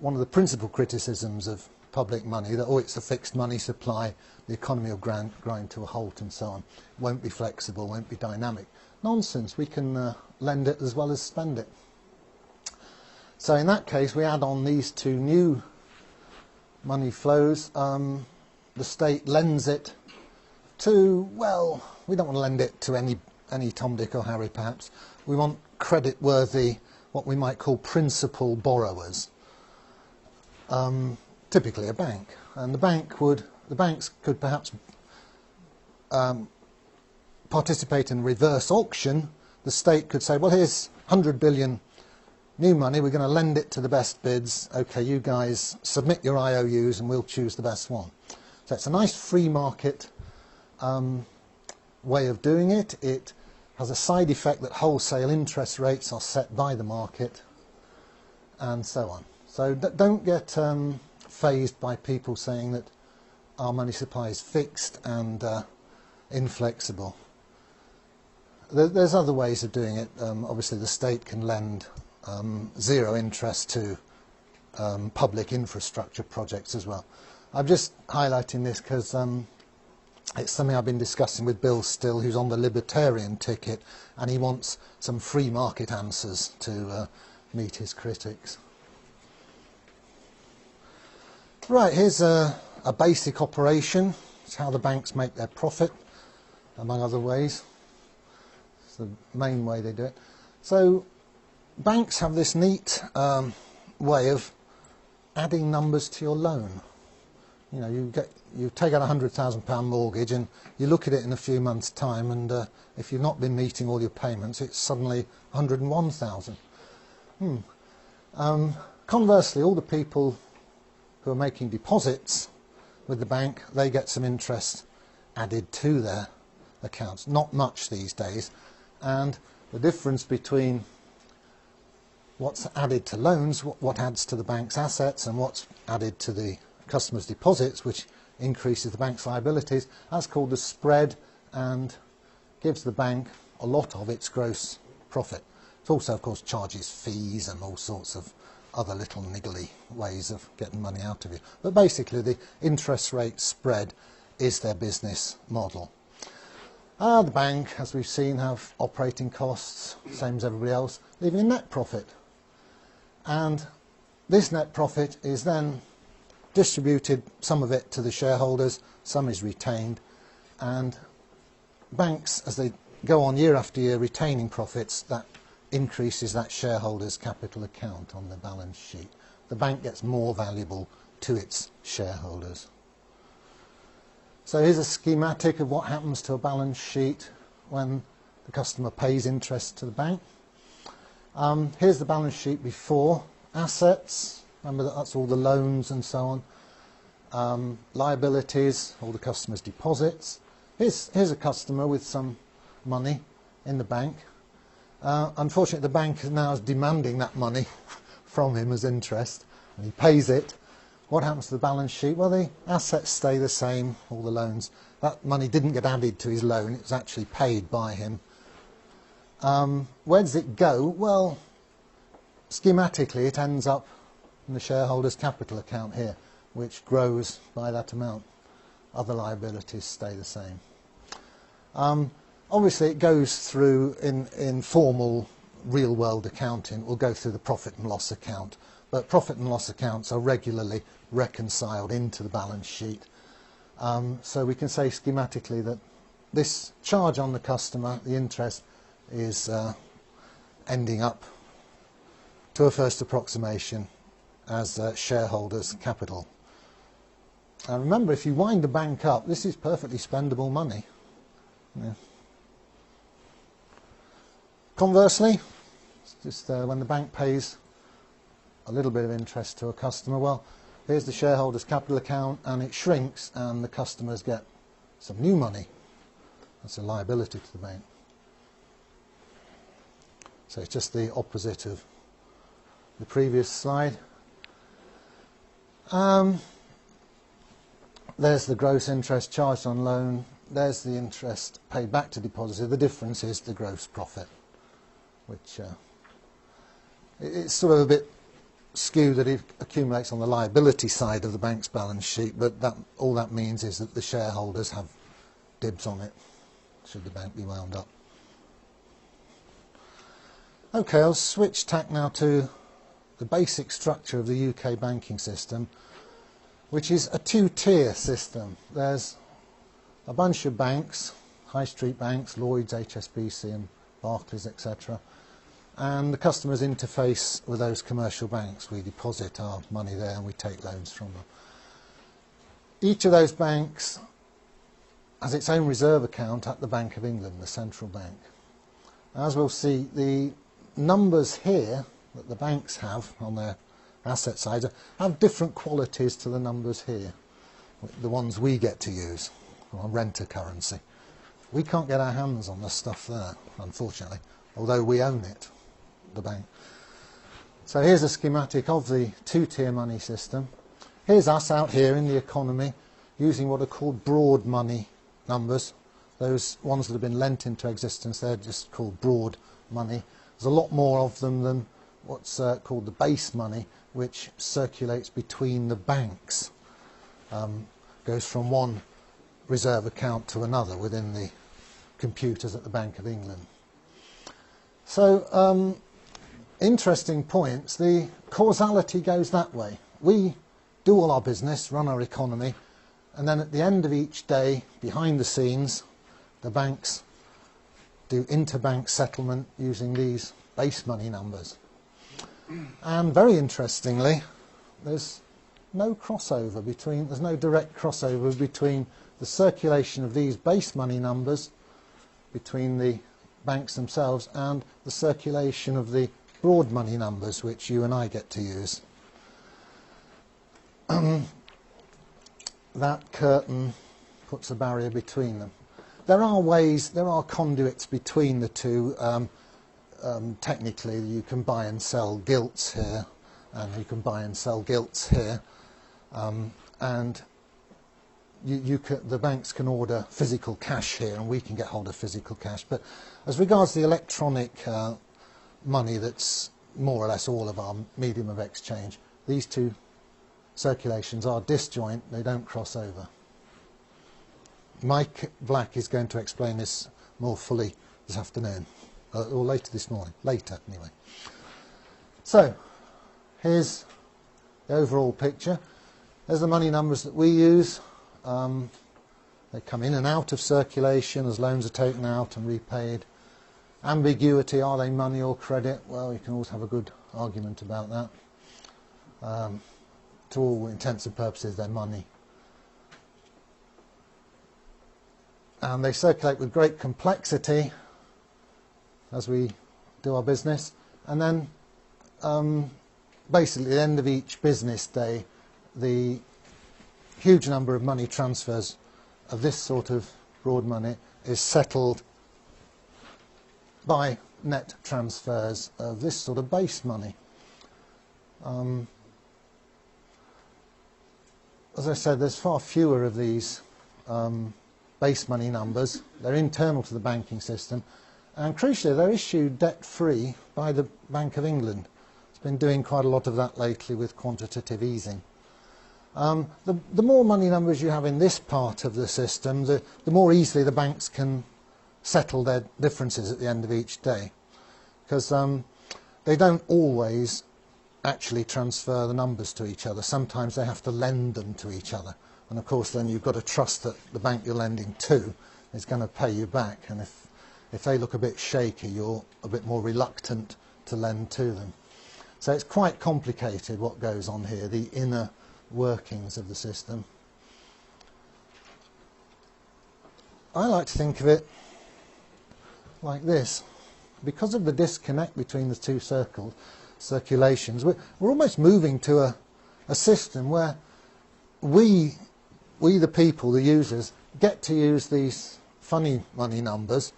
one of the principal criticisms of public money, that, oh, it's a fixed money supply, the economy will grind to a halt and so on, won't be flexible, won't be dynamic. Nonsense, we can lend it as well as spend it. So in that case, we add on these two new money flows. The state lends it to, well, we don't want to lend it to any Tom, Dick or Harry perhaps. We want credit-worthy, what we might call principal borrowers. Typically a bank. And the banks could perhaps participate in reverse auction. The state could say, well, here's 100 billion new money, we're going to lend it to the best bids. Okay, you guys submit your IOUs and we'll choose the best one. So it's a nice free market way of doing it. It has a side effect that wholesale interest rates are set by the market and so on. So don't get fazed by people saying that our money supply is fixed and inflexible. There's other ways of doing it. Obviously the state can lend zero interest to public infrastructure projects as well. I'm just highlighting this because it's something I've been discussing with Bill Still, who's on the libertarian ticket, and he wants some free market answers to meet his critics. Right, here's a basic operation. It's how the banks make their profit, among other ways. It's the main way they do it. So banks have this neat way of adding numbers to your loan. You know, you take out a £100,000 mortgage and you look at it in a few months' time, and if you've not been meeting all your payments, it's suddenly 101,000. Conversely, all the people who are making deposits with the bank, they get some interest added to their accounts. Not much these days, and the difference between what's added to loans, what adds to the bank's assets, and what's added to the customers' deposits, which increases the bank's liabilities, that's called the spread, and gives the bank a lot of its gross profit. It also, of course, charges fees and all sorts of other little niggly ways of getting money out of you. But basically, the interest rate spread is their business model. The bank, as we've seen, have operating costs, same as everybody else, leaving a net profit. And this net profit is then distributed, some of it to the shareholders, some is retained, and banks, as they go on year after year retaining profits, that increases that shareholders' capital account on the balance sheet. The bank gets more valuable to its shareholders. So here's a schematic of what happens to a balance sheet when the customer pays interest to the bank. Here's the balance sheet before. Assets, remember that's all the loans and so on. Liabilities, all the customer's deposits. Here's a customer with some money in the bank. Unfortunately, the bank now is demanding that money from him as interest, and he pays it. What happens to the balance sheet? Well, the assets stay the same, all the loans. That money didn't get added to his loan, it was actually paid by him. Where does it go? Well, schematically, it ends up in the shareholders' capital account here, which grows by that amount. Other liabilities stay the same. Obviously, it goes through, in formal real-world accounting, it will go through the profit and loss account. But profit and loss accounts are regularly reconciled into the balance sheet. So we can say schematically that this charge on the customer, the interest, is ending up, to a first approximation, as shareholders' capital. And remember, if you wind the bank up, this is perfectly spendable money. Yeah. Conversely, just when the bank pays a little bit of interest to a customer, well, here's the shareholders' capital account, and it shrinks, and the customers get some new money. That's a liability to the bank. So it's just the opposite of the previous slide. There's the gross interest charged on loan. There's the interest paid back to depositor. The difference is the gross profit, which it's sort of a bit skew that it accumulates on the liability side of the bank's balance sheet, but all that means is that the shareholders have dibs on it, should the bank be wound up. Okay, I'll switch tack now to the basic structure of the UK banking system, which is a two-tier system. There's a bunch of banks, high street banks, Lloyds, HSBC and Barclays, etc. And the customers interface with those commercial banks. We deposit our money there and we take loans from them. Each of those banks has its own reserve account at the Bank of England, the central bank. As we'll see, the numbers here that the banks have on their asset side have different qualities to the numbers here, the ones we get to use on renter currency. We can't get our hands on the stuff there, unfortunately, although we own it, the bank. So here's a schematic of the two-tier money system. Here's us out here in the economy using what are called broad money numbers. Those ones that have been lent into existence, they're just called broad money. There's a lot more of them than what's called the base money, which circulates between the banks. Goes from one reserve account to another within the computers at the Bank of England. So, interesting points. The causality goes that way. We do all our business, run our economy, and then at the end of each day, behind the scenes, the banks do interbank settlement using these base money numbers. And very interestingly, there's no crossover between, there's no direct crossover between the circulation of these base money numbers between the banks themselves and the circulation of the broad money numbers which you and I get to use. That curtain puts a barrier between them. There are ways, there are conduits between the two. Technically, you can buy and sell gilts here, and you can buy and sell gilts here, and the banks can order physical cash here, and we can get hold of physical cash. But as regards the electronic money, that's more or less all of our medium of exchange, these two circulations are disjoint, they don't cross over. Mike Black is going to explain this more fully this afternoon, or later this morning, later anyway. So, here's the overall picture. There's the money numbers that we use. They come in and out of circulation as loans are taken out and repaid. Ambiguity, are they money or credit? Well, you can always have a good argument about that. To all intents and purposes, they're money. And they circulate with great complexity as we do our business. And then, basically, at the end of each business day, the huge number of money transfers of this sort of broad money is settled by net transfers of this sort of base money. As I said, there's far fewer of these base money numbers. They're internal to the banking system, and crucially they're issued debt-free by the Bank of England. It's been doing quite a lot of that lately with quantitative easing. The more money numbers you have in this part of the system, the more easily the banks can settle their differences at the end of each day, because they don't always actually transfer the numbers to each other. Sometimes they have to lend them to each other, and of course then you've got to trust that the bank you're lending to is going to pay you back, and if they look a bit shaky, you're a bit more reluctant to lend to them. So it's quite complicated what goes on here, the inner workings of the system. I like to think of it like this. Because of the disconnect between the two circulations, we're almost moving to a system where we the people, the users, get to use these funny money numbers,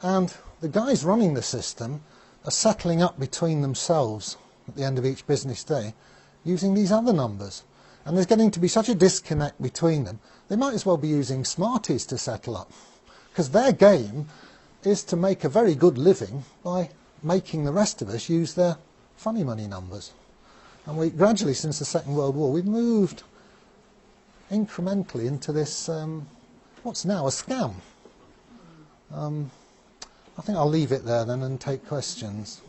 and the guys running the system are settling up between themselves at the end of each business day using these other numbers. And there's getting to be such a disconnect between them, they might as well be using Smarties to settle up, because their game is to make a very good living by making the rest of us use their funny money numbers. And we gradually, since the Second World War, we've moved incrementally into this, what's now a scam. I think I'll leave it there then and take questions.